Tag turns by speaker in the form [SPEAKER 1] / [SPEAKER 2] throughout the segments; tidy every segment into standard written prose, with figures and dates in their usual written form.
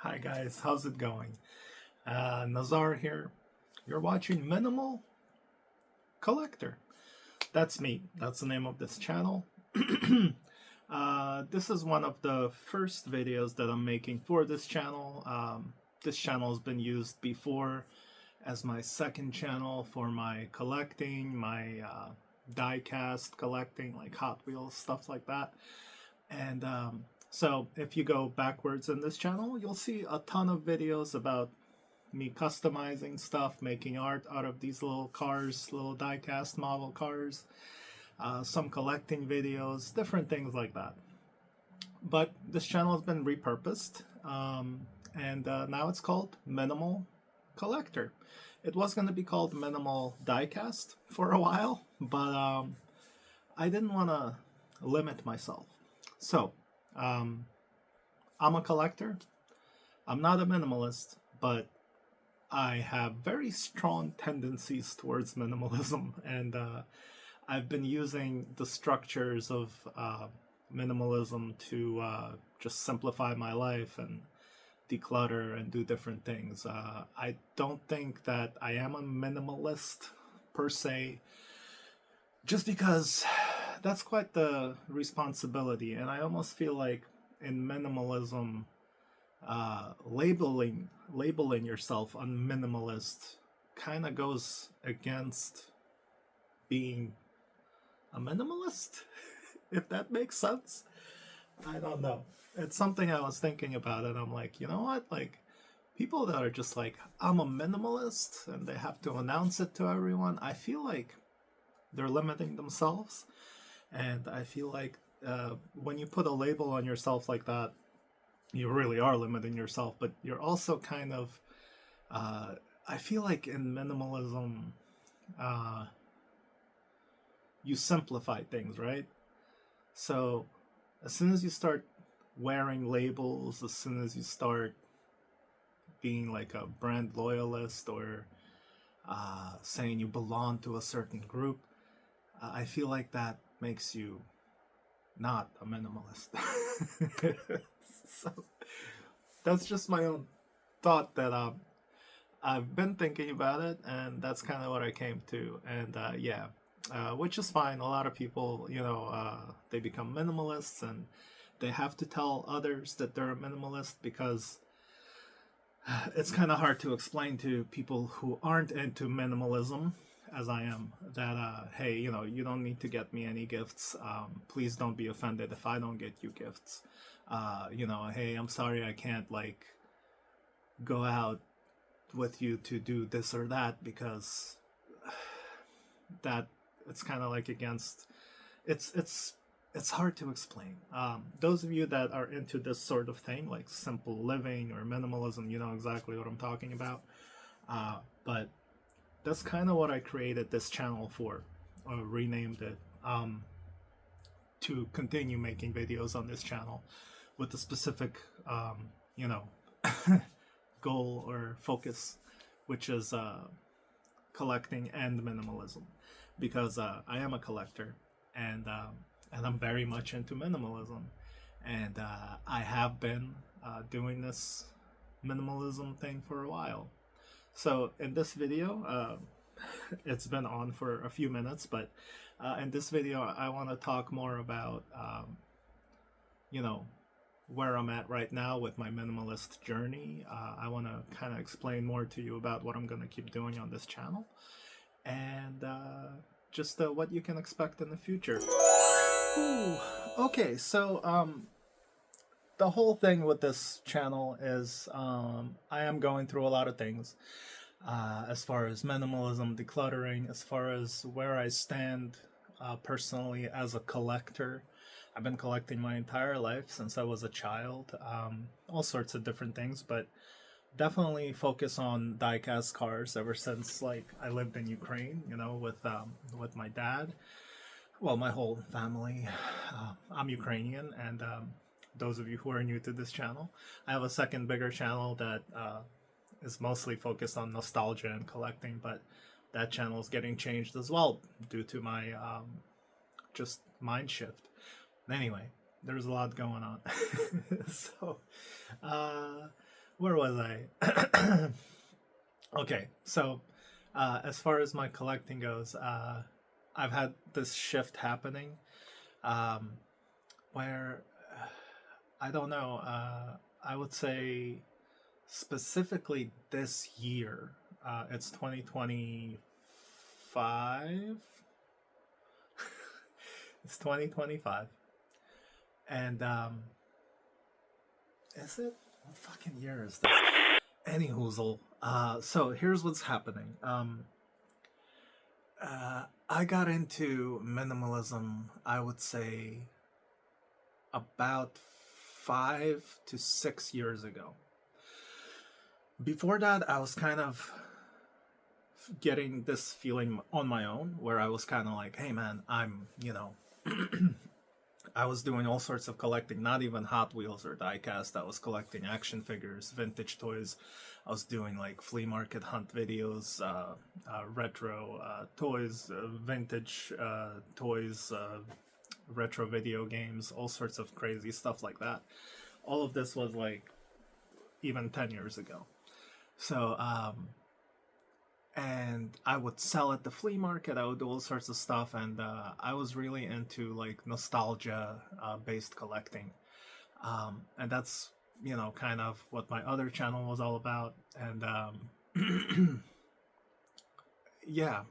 [SPEAKER 1] Hi guys, how's it going? Nazar here. You're watching Minimal Collector. That's me. That's the name of this channel. This is one of the first videos that I'm making for this channel. This channel has been used before as my second channel for my collecting, my die-cast collecting, like Hot Wheels, stuff like that. And so if you go backwards in this channel, you'll see a ton of videos about me customizing stuff, making art out of these little cars, little die-cast model cars, some collecting videos, different things like that. But this channel has been repurposed, and now it's called Minimal Collector. It was going to be called Minimal Diecast for a while, but I didn't want to limit myself. So, I'm a collector. I'm not a minimalist, but I have very strong tendencies towards minimalism, and I've been using the structures of minimalism to just simplify my life and declutter and do different things. I don't think that I am a minimalist per se, just because that's quite the responsibility, and I almost feel like in minimalism, labeling yourself a minimalist kind of goes against being a minimalist, if that makes sense. I don't know. It's something I was thinking about, and I'm like, you know what? Like, people that are just like, I'm a minimalist, and they have to announce it to everyone, I feel like they're limiting themselves. And I feel like when you put a label on yourself like that, you really are limiting yourself, but you're also kind of, I feel like in minimalism, uh, you simplify things, right? So as soon as you start wearing labels, as soon as you start being like a brand loyalist or saying you belong to a certain group, I feel like that makes you not a minimalist. So that's just my own thought that I've been thinking about it, and that's kind of what I came to. And yeah, which is fine. A lot of people, they become minimalists and they have to tell others that they're a minimalist because it's kind of hard to explain to people who aren't into minimalism as I am that hey, you don't need to get me any gifts. Please don't be offended if I don't get you gifts. Hey, I'm sorry I can't like go out with you to do this or that because that it's kind of like against it's hard to explain. Those of you that are into this sort of thing, like simple living or minimalism, you know exactly what I'm talking about. But that's kind of what I created this channel for, or renamed it, to continue making videos on this channel with a specific, you know, goal or focus, which is collecting and minimalism, because I am a collector, and I'm very much into minimalism, and I have been doing this minimalism thing for a while. So in this video, it's been on for a few minutes, but in this video, I want to talk more about, you know, where I'm at right now with my minimalist journey. I want to kind of explain more to you about what I'm going to keep doing on this channel, and just what you can expect in the future. Ooh, okay, so the whole thing with this channel is I am going through a lot of things as far as minimalism, decluttering, as far as where I stand personally as a collector. I've been collecting my entire life since I was a child, all sorts of different things, but definitely focus on diecast cars ever since like I lived in Ukraine, with my dad. Well, my whole family. I'm Ukrainian, and those of you who are new to this channel, I have a second bigger channel that is mostly focused on nostalgia and collecting, but that channel is getting changed as well due to my just mind shift. Anyway, there's a lot going on. So, uh, Where was I? Okay, so as far as my collecting goes, I've had this shift happening um, where I don't know. I would say specifically this year, it's 2025. It's 2025, and is it? What fucking year is this? Any hoozle. So here's what's happening. I got into minimalism, I would say, about 5 to 6 years ago. Before that, I was kind of getting this feeling on my own where I was kind of like, hey man, I was doing all sorts of collecting, not even Hot Wheels or diecast. I was collecting action figures, vintage toys. I was doing like flea market hunt videos, retro toys, vintage toys, retro video games, all sorts of crazy stuff like that. All of this was like even 10 years ago. So, and I would sell at the flea market. I would do all sorts of stuff, and I was really into like nostalgia based collecting, and that's kind of what my other channel was all about. And yeah,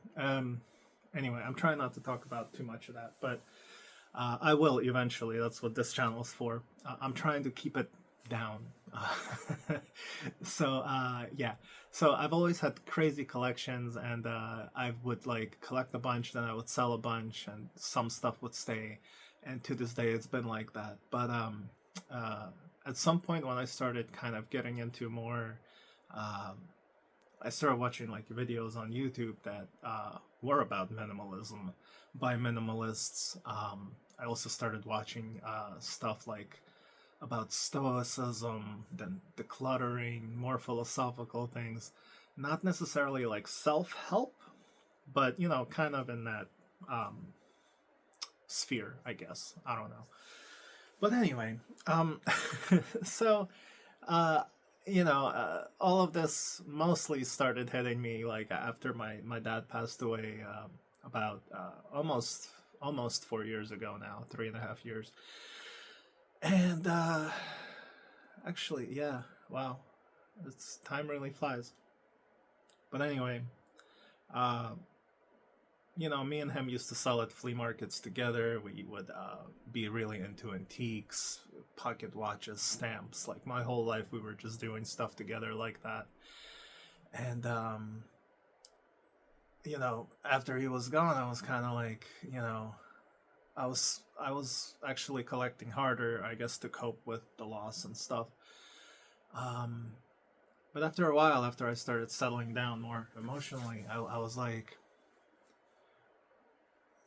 [SPEAKER 1] anyway, I'm trying not to talk about too much of that, but I will eventually. That's what this channel is for. I'm trying to keep it down. So yeah, so I've always had crazy collections, and I would like collect a bunch, then I would sell a bunch, and some stuff would stay, and to this day it's been like that. But uh, at some point when I started kind of getting into more, um, I started watching like videos on YouTube that were about minimalism by minimalists. I also started watching stuff like about stoicism, then decluttering, more philosophical things. Not necessarily like self help, but kind of in that um, sphere, I guess. I don't know. But anyway, so uh, all of this mostly started hitting me like after my dad passed away about almost 4 years ago now, 3.5 years. And actually, yeah, wow, it's time really flies. But anyway, uh, me and him used to sell at flea markets together. We would be really into antiques, pocket watches, stamps. Like my whole life, we were just doing stuff together like that. And after he was gone, I was kind of like, I was actually collecting harder, I guess, to cope with the loss and stuff. Um, but after a while, after I started settling down more emotionally, I was like,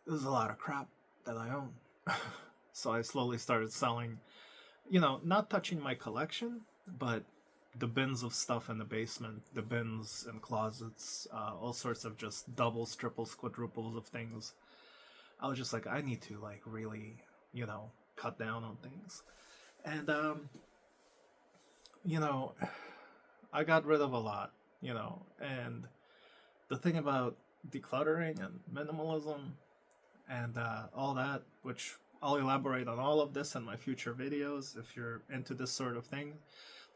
[SPEAKER 1] there's a lot of crap that I own. So I slowly started selling, not touching my collection, but the bins of stuff in the basement, the bins and closets, all sorts of just doubles, triples, quadruples of things. I was just like, I need to like really, cut down on things. And you know, I got rid of a lot, and the thing about decluttering and minimalism and all that, which I'll elaborate on all of this in my future videos if you're into this sort of thing.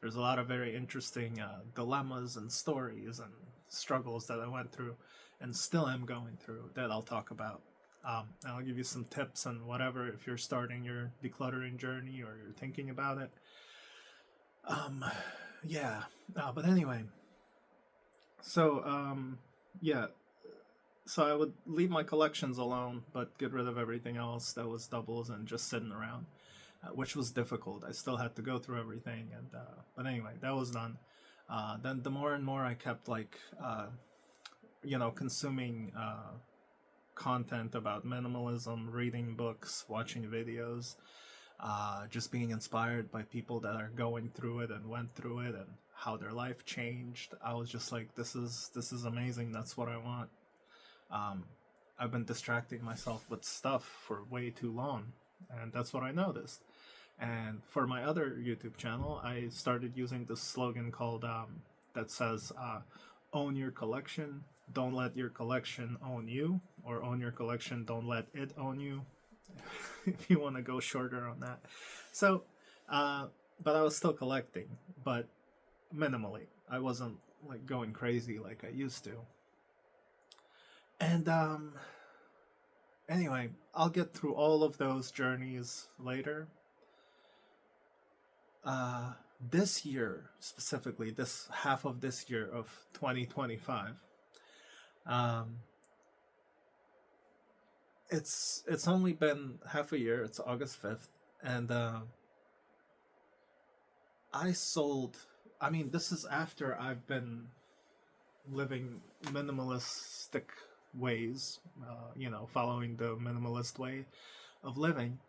[SPEAKER 1] There's a lot of very interesting dilemmas and stories and struggles that I went through and still am going through that I'll talk about. And I'll give you some tips and whatever if you're starting your decluttering journey or you're thinking about it. Yeah, but anyway, so yeah, so I would leave my collections alone, but get rid of everything else that was doubles and just sitting around, which was difficult. I still had to go through everything, and but anyway, that was done. Then the more and more I kept like, consuming content about minimalism, reading books, watching videos, just being inspired by people that are going through it and went through it and how their life changed. I was just like, this is amazing. That's what I want. I've been distracting myself with stuff for way too long, and that's what I noticed. And for my other YouTube channel, I started using this slogan called that says, "Own your collection. Don't let your collection own you, or own your collection. Don't let it own you." If you want to go shorter on that. So, but I was still collecting, but minimally. I wasn't like going crazy like I used to. And anyway, I'll get through all of those journeys later. This year, specifically, this half of this year of 2025, um, it's only been half a year. It's August 5th, and I sold. I mean, this is after I've been living minimalistic ways, following the minimalist way of living,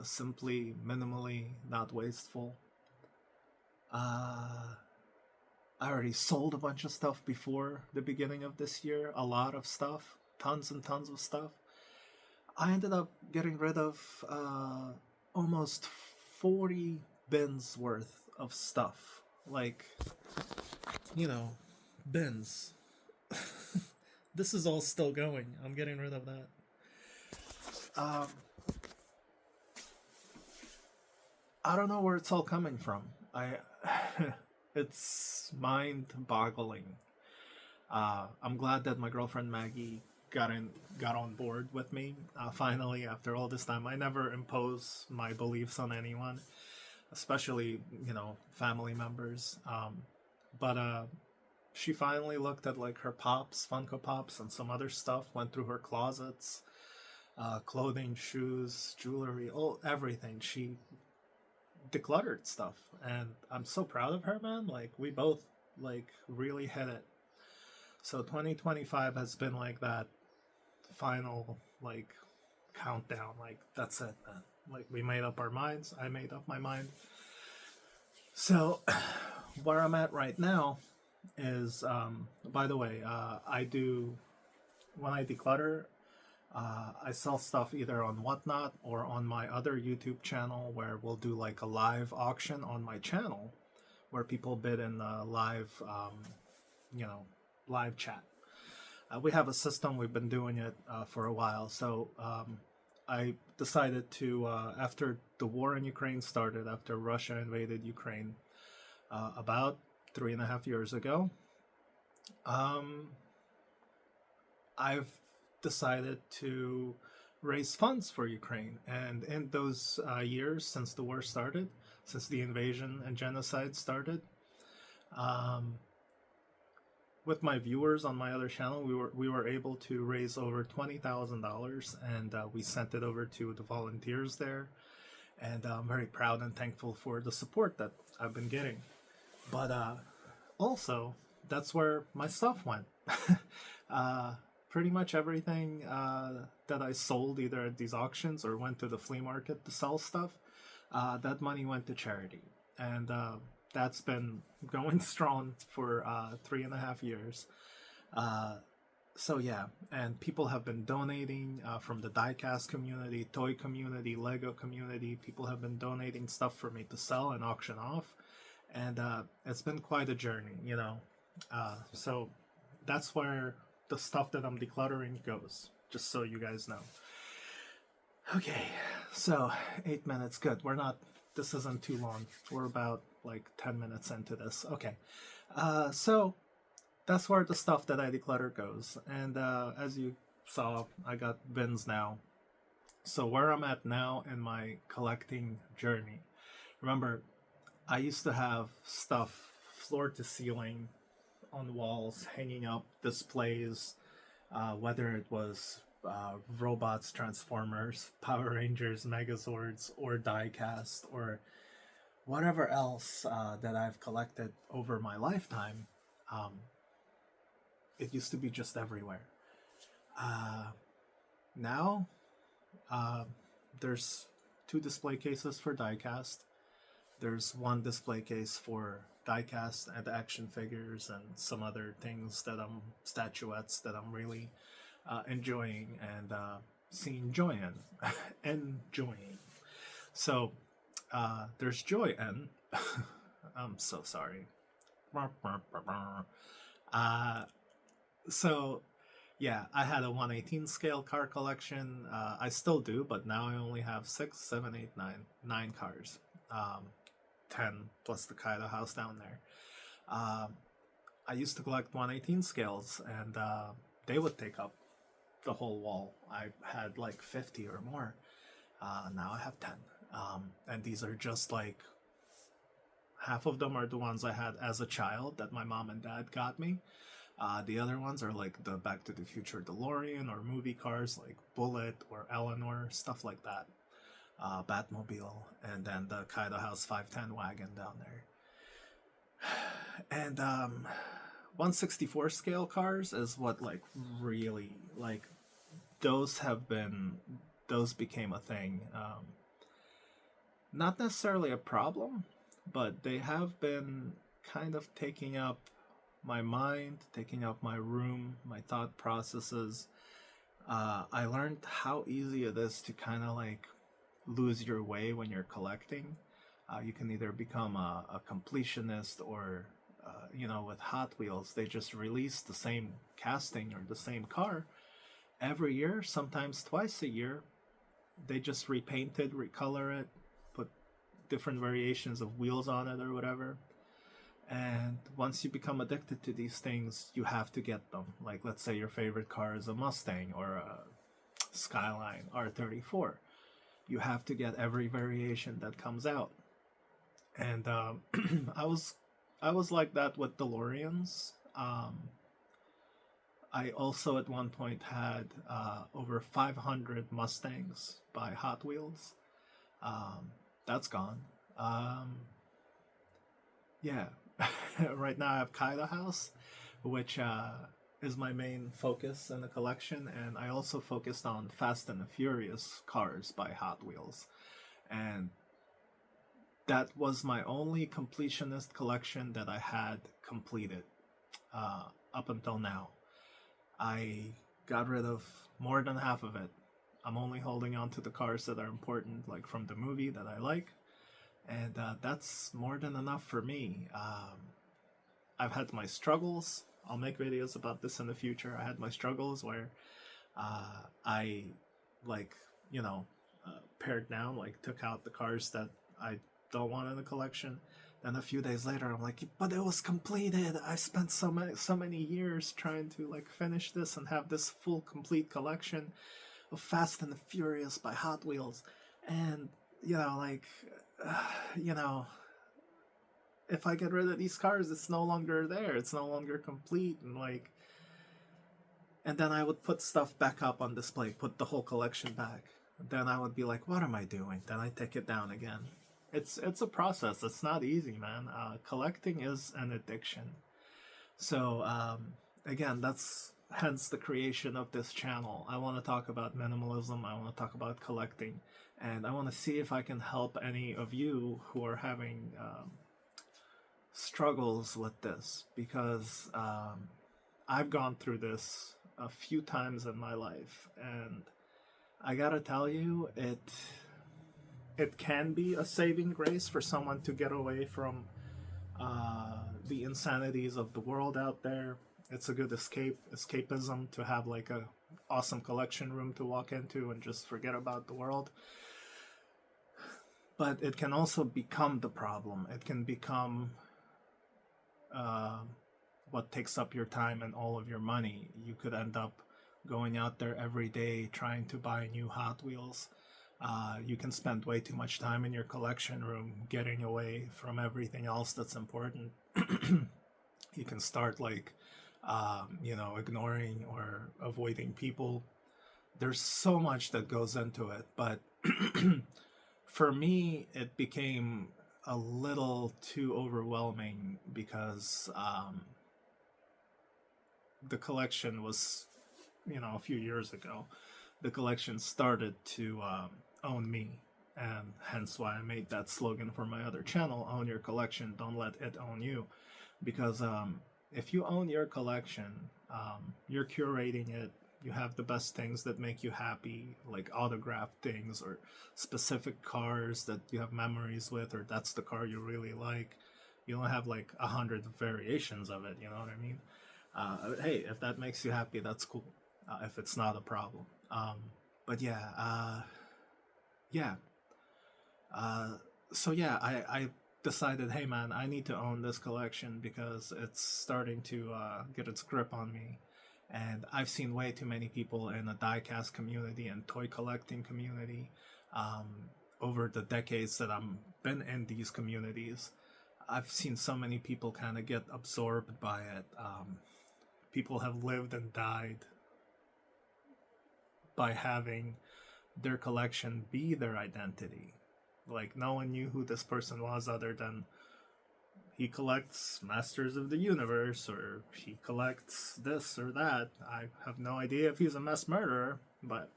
[SPEAKER 1] simply, minimally, not wasteful. I already sold a bunch of stuff before the beginning of this year, a lot of stuff, tons and tons of stuff. I ended up getting rid of almost 40 bins worth of stuff. Like, bins. This is all still going. I'm getting rid of that. I don't know where it's all coming from. It's mind-boggling. I'm glad that my girlfriend Maggie got on board with me. Finally, after all this time, I never impose my beliefs on anyone, especially family members. But she finally looked at like her pops, Funko Pops, and some other stuff. Went through her closets, clothing, shoes, jewelry, everything. She decluttered stuff, and I'm so proud of her, man. Like, we both like really hit it. So 2025 has been like that final like countdown. Like, that's it, man. Like, we made up our minds. I made up my mind. So where I'm at right now is, by the way, I do, when I declutter, I sell stuff either on Whatnot or on my other YouTube channel, where we'll do like a live auction on my channel where people bid in live, live chat. We have a system, we've been doing it for a while. So I decided to, after the war in Ukraine started, after Russia invaded Ukraine about 3.5 years ago, I've decided to raise funds for Ukraine. And in those years since the war started, since the invasion and genocide started, with my viewers on my other channel, we were able to raise over $20,000, and we sent it over to the volunteers there. And I'm very proud and thankful for the support that I've been getting. But also, that's where my stuff went. Pretty much everything that I sold either at these auctions or went to the flea market to sell stuff, that money went to charity. And that's been going strong for 3.5 years. So yeah, and people have been donating from the diecast community, toy community, Lego community. People have been donating stuff for me to sell and auction off. And it's been quite a journey, So that's where the stuff that I'm decluttering goes, just so you guys know. Okay, so 8 minutes, good. This isn't too long. We're about like 10 minutes into this. Okay, so that's where the stuff that I declutter goes. And as you saw, I got bins now. So where I'm at now in my collecting journey, remember, I used to have stuff floor to ceiling on walls, hanging up displays, whether it was robots, Transformers, Power Rangers, Megazords, or diecast, or whatever else that I've collected over my lifetime. It used to be just everywhere. Now, there's 2 display cases for diecast. There's 1 display case for diecast and action figures and some other things statuettes that I'm really enjoying and seeing joy in. Enjoying. So There's joy in. I'm so sorry. Uh, so yeah, I had a 118 scale car collection. I still do, but now I only have six, seven, eight, nine cars. Um, 10 plus the Kaido house down there. Um, I used to collect 118 scales, and they would take up the whole wall. I had like 50 or more. Now I have 10. And these are just like half of them are the ones I had as a child that my mom and dad got me. The other ones are like the Back to the Future DeLorean or movie cars like Bullet or Eleanor, stuff like that. Batmobile, and then the Kaido House 510 wagon down there. And 164 scale cars is what like really like those became a thing. Not necessarily a problem, but they have been kind of taking up my mind, taking up my room, my thought processes. I learned how easy it is to kind of like lose your way when you're collecting. You can either become a completionist or, with Hot Wheels, they just release the same casting or the same car every year, sometimes twice a year. They just repaint it, recolor it, put different variations of wheels on it or whatever. And once you become addicted to these things, you have to get them. Like, let's say your favorite car is a Mustang or a Skyline R34. You have to get every variation that comes out. And I was I was like that with DeLoreans. I also at one point had over 500 Mustangs by Hot Wheels. That's gone. Yeah, right now I have Kaido House, which is my main focus in the collection, and I also focused on Fast and the Furious cars by Hot Wheels, and that was my only completionist collection that I had completed up until now. I got rid of more than half of it. I'm only holding on to the cars that are important, like from the movie that I like, and that's more than enough for me. I've had my struggles. I'll make videos about this in the future. I had my struggles where I, like, pared down, like, took out the cars that I don't want in the collection. Then a few days later, I'm like, but it was completed. I spent so many years trying to like finish this and have this full complete collection of Fast and the Furious by Hot Wheels, and like, you know, if I get rid of these cars, it's no longer there. It's no longer complete, and like, and then I would put stuff back up on display, put the whole collection back. Then I would be like, what am I doing? Then I take it down again. It's a process. It's not easy, man. Collecting is an addiction. So again, that's hence the creation of this channel. I want to talk about minimalism. I want to talk about collecting, and I want to see if I can help any of you who are having struggles with this, because I've gone through this a few times in my life, and I gotta tell you, it can be a saving grace for someone to get away from the insanities of the world out there. It's a good escapism to have like a awesome collection room to walk into and just forget about the world. But it can also become the problem. It can become what takes up your time and all of your money. You could end up going out there every day trying to buy new Hot Wheels. You can spend way too much time in your collection room getting away from everything else that's important. You can start like, ignoring or avoiding people. There's so much that goes into it, but for me, it became a little too overwhelming because the collection was, a few years ago, the collection started to own me, and hence why I made that slogan for my other channel: own your collection, don't let it own you. Because if you own your collection, you're curating it, you have the best things that make you happy, like autographed things or specific cars that you have memories with, or that's the car you really like. You don't have like 100 variations of it, you know what I mean? Hey, if that makes you happy, that's cool. If it's not a problem. But yeah, yeah. Uh, so yeah, I decided, hey man, I need to own this collection because it's starting to get its grip on me. And I've seen way too many people in the diecast community and toy collecting community um, over the decades that I've been in these communities. I've seen so many people kind of get absorbed by it. People have lived and died by having their collection be their identity. Like, no one knew who this person was other than he collects Masters of the Universe, or he collects this or that. I have no idea if he's a mass murderer, but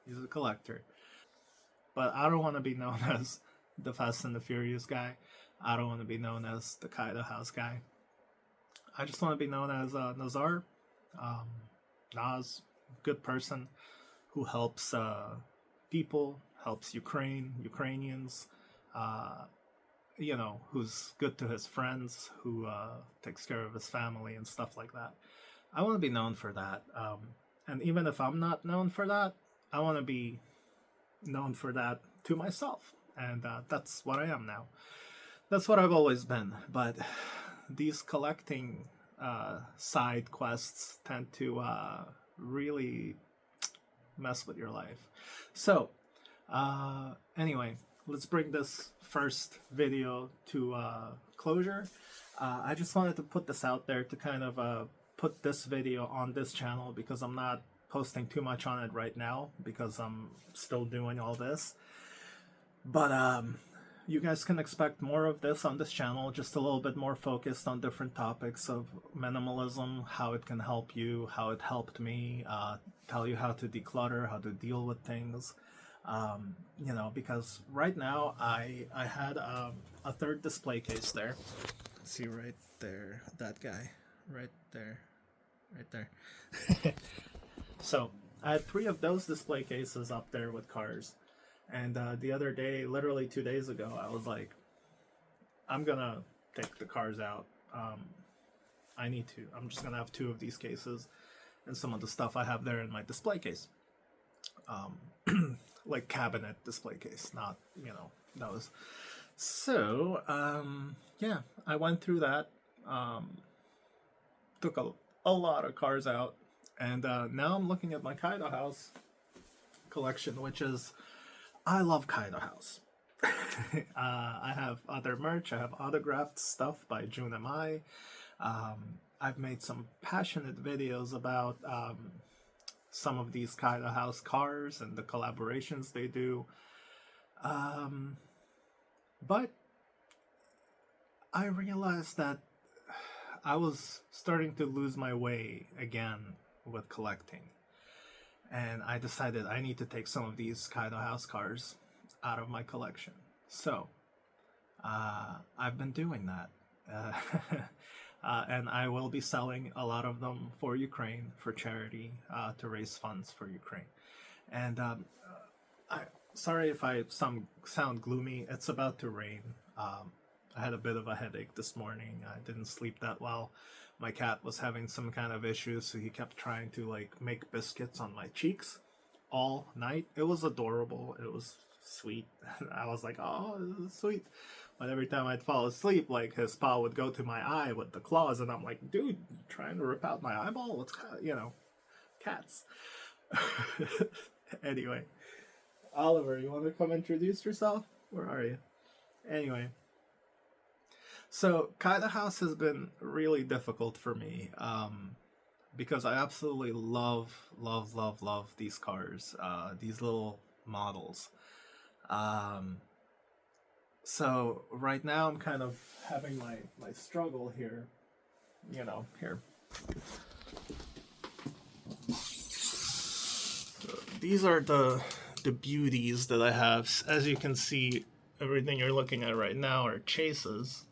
[SPEAKER 1] he's a collector. But I don't want to be known as the Fast and the Furious guy. I don't want to be known as the Kaido House guy. I just want to be known as Nazar. Um, Naz, good person who helps people, helps Ukrainians, uh, who's good to his friends, who takes care of his family and stuff like that. I want to be known for that. And even if I'm not known for that, I want to be known for that to myself. And that's what I am now. That's what I've always been. But these collecting side quests tend to really mess with your life. So, anyway, let's bring this first video to closure. I just wanted to put this out there to kind of put this video on this channel because I'm not posting too much on it right now because I'm still doing all this. But you guys can expect more of this on this channel, just a little bit more focused on different topics of minimalism, how it can help you, how it helped me, tell you how to declutter, how to deal with things. Because right now I had a third display case there. See right there, that guy, right there. So I had 3 of those display cases up there with cars. And the other day, literally 2 days ago, I was like, I'm gonna take the cars out. I need to. I'm just gonna have 2 of these cases and some of the stuff I have there in my display case. Like cabinet display case, not, those. So, yeah, I went through that. Took a lot of cars out. And now I'm looking at my Kaido House collection, which is... I love Kaido House. I have other merch. I have autographed stuff by Junamai. I've made some passionate videos about some of these Kaido House cars and the collaborations they do. But I realized that I was starting to lose my way again with collecting. And I decided I need to take some of these Kaido House cars out of my collection. So, I've been doing that. And I will be selling a lot of them for Ukraine, for charity, to raise funds for Ukraine. And sorry if I sound gloomy. It's about to rain. I had a bit of a headache this morning. I didn't sleep that well. My cat was having some kind of issues, so he kept trying to make biscuits on my cheeks all night. It was adorable. It was sweet. I was like, oh, this is sweet. But every time I'd fall asleep, his paw would go to my eye with the claws, and I'm like, dude, you trying to rip out my eyeball? What's cats. Anyway, Oliver, you want to come introduce yourself? Where are you? Anyway. So, Kaido House has been really difficult for me because I absolutely love these cars, these little models. So, right now I'm kind of having my struggle here, here. So these are the beauties that I have. As you can see, everything you're looking at right now are chases.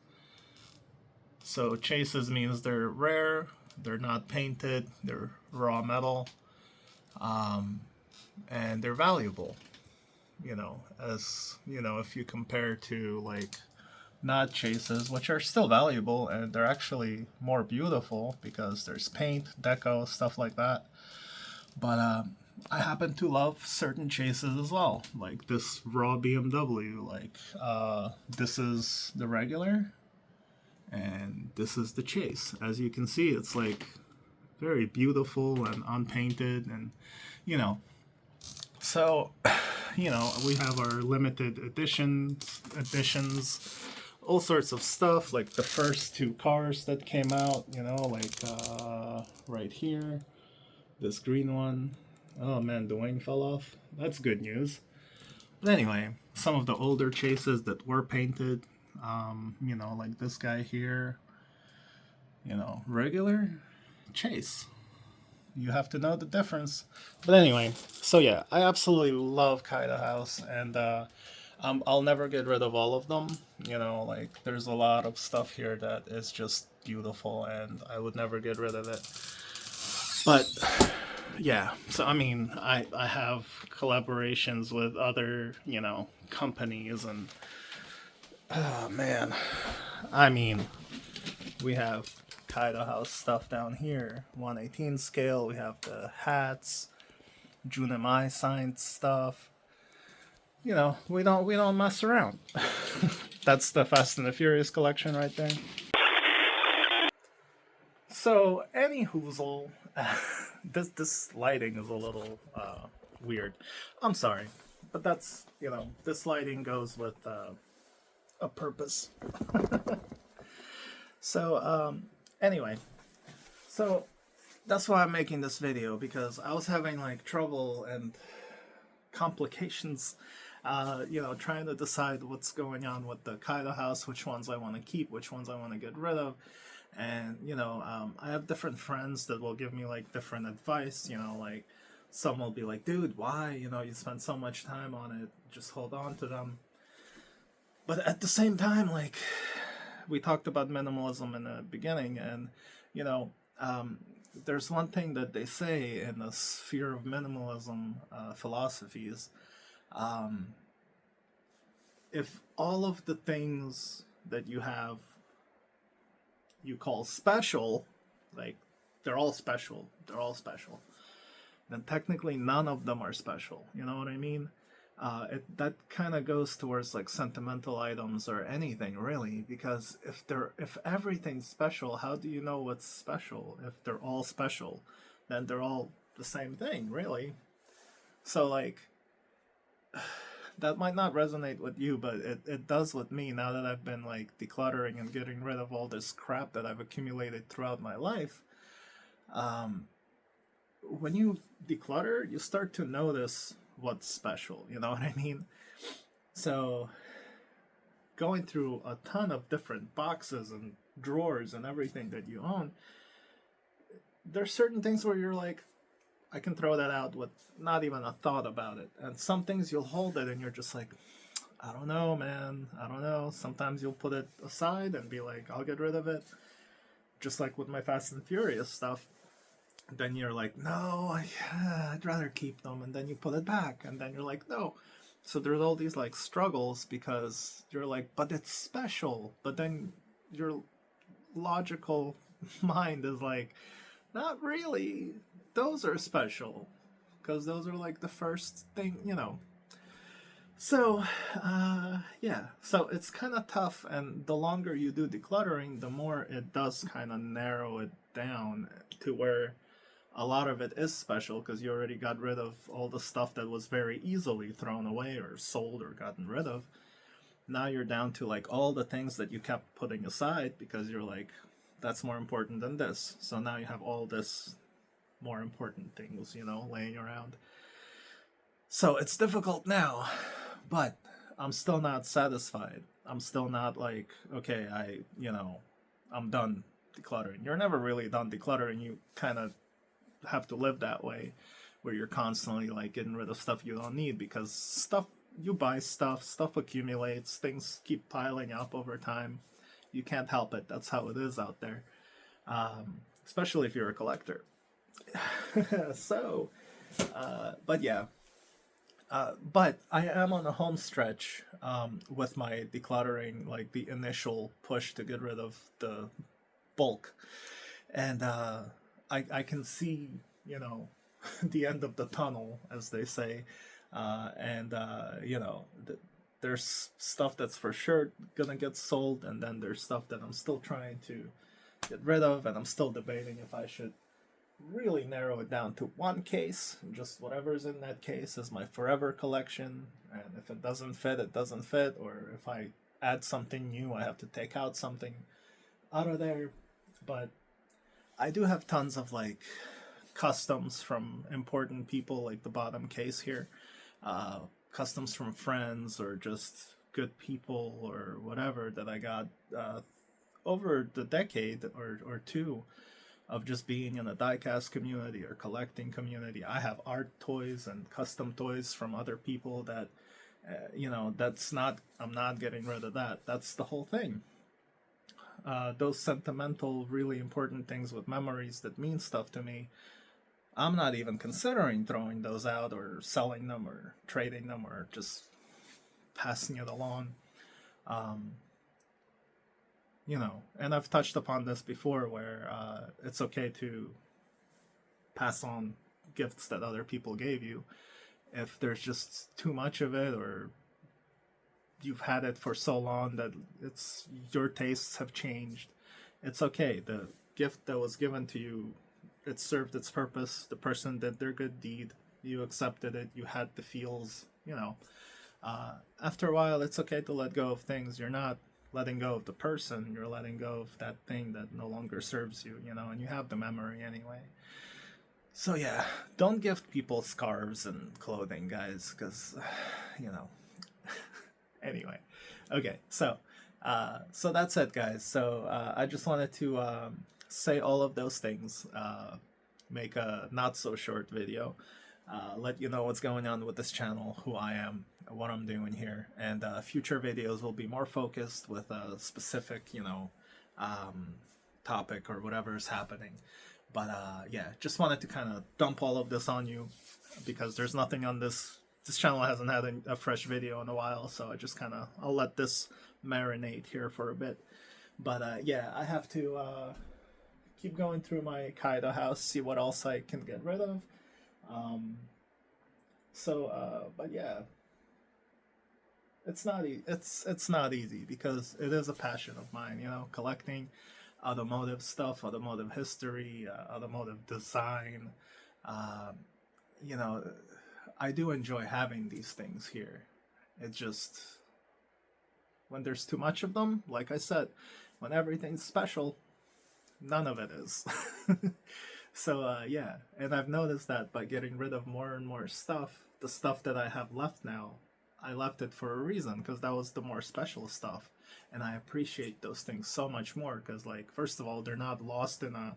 [SPEAKER 1] So chases means they're rare, they're not painted, they're raw metal. And they're valuable. As if you compare to like not chases, which are still valuable and they're actually more beautiful because there's paint, deco, stuff like that. But I happen to love certain chases as well, like this raw BMW. Like this is the regular, and this is the chase. As you can see, it's like very beautiful and unpainted, and you know. So, we have our limited editions, all sorts of stuff, like the first two cars that came out, like right here, this green one. Oh man, the wing fell off. That's good news. But anyway, some of the older chases that were painted, like this guy here, regular chase. You have to know the difference. But anyway, so yeah, I absolutely love Kaida House, and I'll never get rid of all of them. Like there's a lot of stuff here that is just beautiful, and I would never get rid of it. But yeah, so I mean, I have collaborations with other companies, and oh man, I mean, we have Kaida House stuff down here, 1/18 scale. We have the hats, Junimai signed stuff. We don't mess around. That's the Fast and the Furious collection right there. So, any hoozle, this lighting is a little weird. I'm sorry, but that's this lighting goes with a purpose. So anyway, so that's why I'm making this video, because I was having like trouble and complications trying to decide what's going on with the Kaida House, which ones I want to keep, which ones I want to get rid of. And I have different friends that will give me like different advice. Like some will be like, dude, why you spend so much time on it, just hold on to them. But at the same time, like, we talked about minimalism in the beginning, and there's one thing that they say in the sphere of minimalism philosophies. If all of the things that you have you call special, like they're all special, then technically none of them are special. You know what I mean? That kind of goes towards like sentimental items or anything really, because if everything's special, how do you know what's special? If they're all special, then they're all the same thing, really. So like, that might not resonate with you, but it does with me now that I've been like decluttering and getting rid of all this crap that I've accumulated throughout my life. When you declutter, you start to notice what's special, you know what I mean? So going through a ton of different boxes and drawers and everything that you own, there's certain things where you're like, I can throw that out with not even a thought about it. And some things you'll hold it and you're just like, I don't know, man. I don't know. Sometimes you'll put it aside and be like, I'll get rid of it. Just like with my Fast and Furious stuff. Then you're like, no, I'd rather keep them. And then you put it back. And then you're like, no. So there's all these like struggles because you're like, but it's special. But then your logical mind is like, not really. Those are special because those are like the first thing, So, yeah. So it's kind of tough, and the longer you do decluttering, the more it does kind of narrow it down to where a lot of it is special because you already got rid of all the stuff that was very easily thrown away or sold or gotten rid of. Now you're down to like all the things that you kept putting aside because you're like, that's more important than this. So now you have all this more important things, laying around. So it's difficult now, but I'm still not satisfied. I'm still not like, okay, I'm done decluttering. You're never really done decluttering. You kind of have to live that way where you're constantly like getting rid of stuff you don't need because you buy stuff accumulates, things keep piling up over time. You can't help it. That's how it is out there. Especially if you're a collector. So, But yeah, but I am on a home stretch with my decluttering, like the initial push to get rid of the bulk, and I can see, you know, the end of the tunnel, as they say, and you know, there's stuff that's for sure gonna get sold, and then there's stuff that I'm still trying to get rid of, and I'm still debating if I should really narrow it down to one case, and just whatever's in that case is my forever collection, and if it doesn't fit, it doesn't fit, or if I add something new, I have to take out something out of there. But I do have tons of like customs from important people, like the bottom case here, uh, customs from friends or just good people or whatever that I got over the decade or two of just being in a diecast community or collecting community. I have art toys and custom toys from other people that, you know, that's not, I'm not getting rid of that. That's the whole thing. Those sentimental, really important things with memories that mean stuff to me, I'm not even considering throwing those out or selling them or trading them or just passing it along. Um, you know, and I've touched upon this before where it's okay to pass on gifts that other people gave you if there's just too much of it, or you've had it for so long that it's your tastes have changed. It's okay. The gift that was given to you, it served its purpose. The person did their good deed. You accepted it. You had the feels. You know, after a while, it's okay to let go of things. You're not letting go of the person. You're letting go of that thing that no longer serves you. You know, and you have the memory anyway. So yeah, don't gift people scarves and clothing, guys, because you know. Anyway, okay, so that's it, guys. So I just wanted to say all of those things, make a not so short video, let you know what's going on with this channel, who I am, what I'm doing here, and future videos will be more focused with a specific, you know, um, topic or whatever is happening. But yeah, just wanted to kind of dump all of this on you because there's nothing on this channel hasn't had a fresh video in a while, so I just kind of, I'll let this marinate here for a bit. But yeah, I have to keep going through my Kaido house, see what else I can get rid of. Um, but yeah, it's not easy because it is a passion of mine, you know, collecting automotive stuff, automotive history, automotive design. Um, you know, I do enjoy having these things here. It just, when there's too much of them, like I said, when everything's special, none of it is. So yeah, and I've noticed that by getting rid of more and more stuff, the stuff that I have left now, I left it for a reason because that was the more special stuff, and I appreciate those things so much more because, like, first of all, they're not lost in a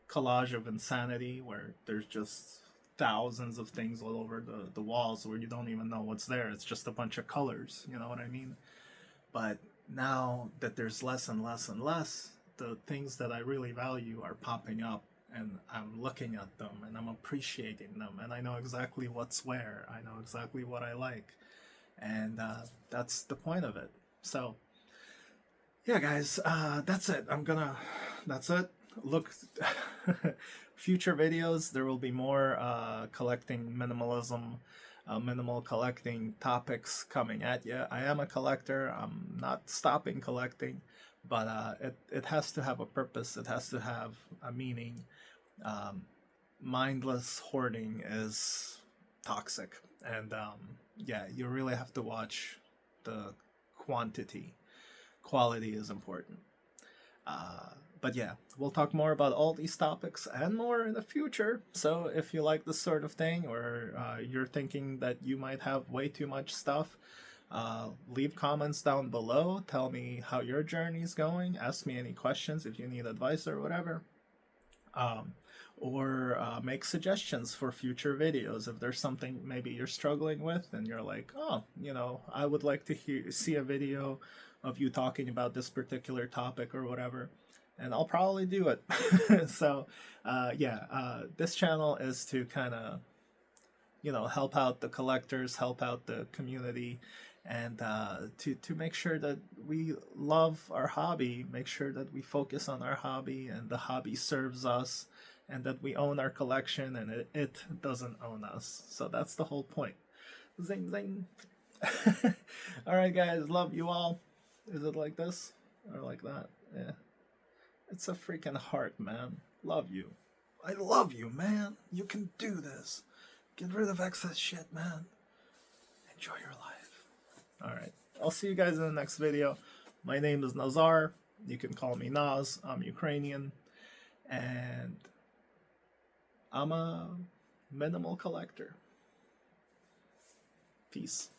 [SPEAKER 1] collage of insanity where there's just thousands of things all over the walls where you don't even know what's there. It's just a bunch of colors, you know what I mean? But now that there's less and less and less, the things that I really value are popping up, and I'm looking at them and I'm appreciating them, and I know exactly what's where. I know exactly what I like, and that's the point of it. So yeah, guys, that's it. That's it. Look, future videos, there will be more collecting minimalism, minimal collecting topics coming at you. I am a collector. I'm not stopping collecting, but it has to have a purpose. It has to have a meaning. Um, Mindless hoarding is toxic, and yeah, you really have to watch the quantity. Quality is important. But yeah, we'll talk more about all these topics and more in the future. So if you like this sort of thing, or you're thinking that you might have way too much stuff, leave comments down below. Tell me how your journey is going. Ask me any questions if you need advice or whatever. Um, or make suggestions for future videos. If there's something maybe you're struggling with and you're like, oh, you know, I would like to see a video of you talking about this particular topic or whatever, and I'll probably do it. So, yeah, this channel is to kind of help out the collectors, help out the community, and to make sure that we love our hobby, make sure that we focus on our hobby and the hobby serves us, and that we own our collection and it doesn't own us. So that's the whole point. Zing zing. All right, guys, love you all. Is it like this or like that? Yeah. It's a freaking heart, man. Love you. I love you, man. You can do this. Get rid of excess shit, man. Enjoy your life. Alright. I'll see you guys in the next video. My name is Nazar. You can call me Naz. I'm Ukrainian. And I'm a minimal collector. Peace.